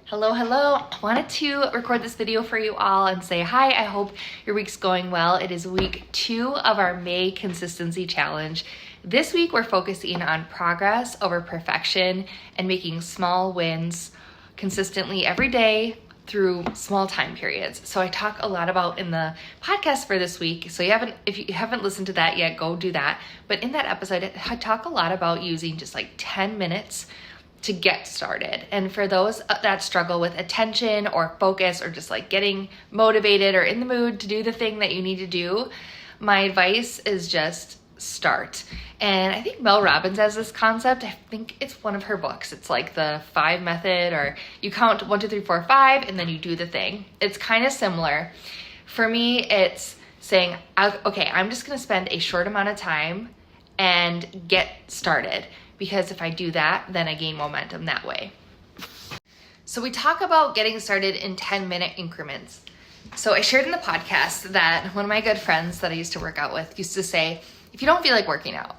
Hello. I wanted to record this video for you all and say hi. I hope your week's going well. It is week 2 of our May consistency challenge. This week we're focusing on progress over perfection and making small wins consistently every day through small time periods. So I talk a lot about in the podcast for this week. So if you haven't listened to that yet, go do that. But in that episode, I talk a lot about using just like 10 minutes to get started. And for those that struggle with attention or focus or just like getting motivated or in the mood to do the thing that you need to do, my advice is just start. And I think Mel Robbins has this concept. I think it's one of her books. It's like the 5 method, or you count 1, 2, 3, 4, 5, and then you do the thing. It's kind of similar. For me, it's saying, okay, I'm just going to spend a short amount of time and get started. Because if I do that, then I gain momentum that way. So we talk about getting started in 10-minute increments. So I shared in the podcast that one of my good friends that I used to work out with used to say, if you don't feel like working out,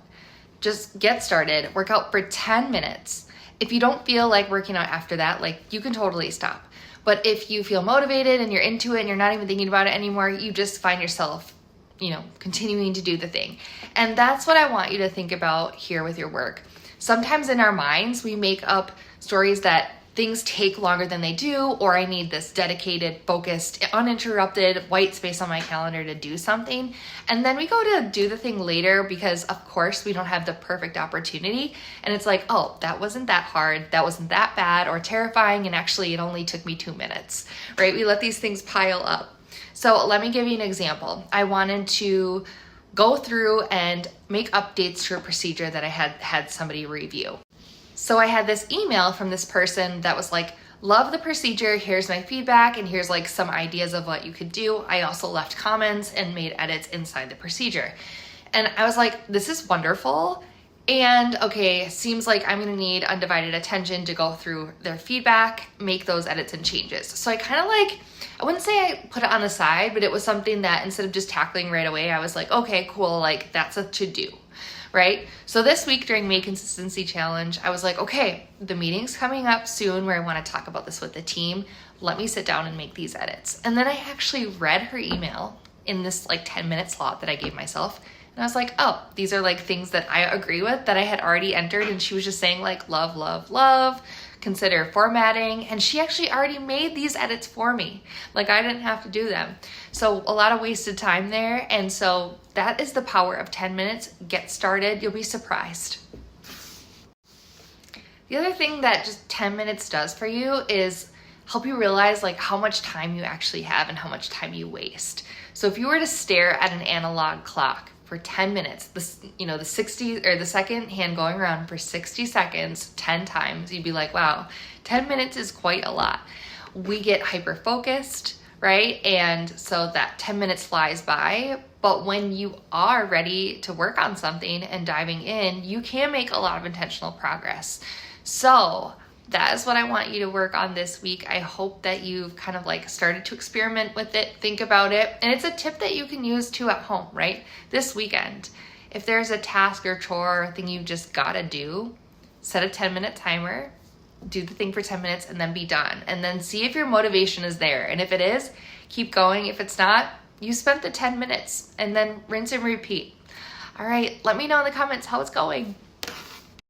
just get started, work out for 10 minutes. If you don't feel like working out after that, like you can totally stop. But if you feel motivated and you're into it and you're not even thinking about it anymore, you just find yourself continuing to do the thing. And that's what I want you to think about here with your work. Sometimes in our minds, we make up stories that things take longer than they do, or I need this dedicated, focused, uninterrupted white space on my calendar to do something. And then we go to do the thing later because, of course, we don't have the perfect opportunity. And it's like, oh, that wasn't that hard, that wasn't that bad or terrifying, and actually it only took me 2 minutes, right? We let these things pile up. So let me give you an example. I wanted to go through and make updates to a procedure that I had somebody review. So I had this email from this person that was like, love the procedure, here's my feedback, and here's like some ideas of what you could do. I also left comments and made edits inside the procedure. And I was like, this is wonderful. And okay, seems like I'm gonna need undivided attention to go through their feedback, make those edits and changes. So I kind of I wouldn't say I put it on the side, but it was something that instead of just tackling right away, I was like, okay, cool, like that's a to-do, right? So this week during May Consistency Challenge, I was like, okay, the meeting's coming up soon where I want to talk about this with the team. Let me sit down and make these edits. And then I actually read her email in this 10-minute slot that I gave myself. And I was like, oh, these are things that I agree with that I had already entered. And she was just saying love, love, love, consider formatting. And she actually already made these edits for me. I didn't have to do them. So a lot of wasted time there. And so that is the power of 10 minutes. Get started. You'll be surprised. The other thing that just 10 minutes does for you is help you realize how much time you actually have and how much time you waste. So if you were to stare at an analog clock for 10 minutes, the 60 or the second hand going around for 60 seconds, 10 times, you'd be like, wow, 10 minutes is quite a lot. We get hyper-focused, right? And so that 10 minutes flies by, but when you are ready to work on something and diving in, you can make a lot of intentional progress. So that is what I want you to work on this week. I hope that you've kind of started to experiment with it, think about it. And it's a tip that you can use too at home, right? This weekend, if there's a task or chore or thing you just gotta do, set a 10-minute timer, do the thing for 10 minutes and then be done. And then see if your motivation is there. And if it is, keep going. If it's not, you spent the 10 minutes and then rinse and repeat. All right, let me know in the comments how it's going.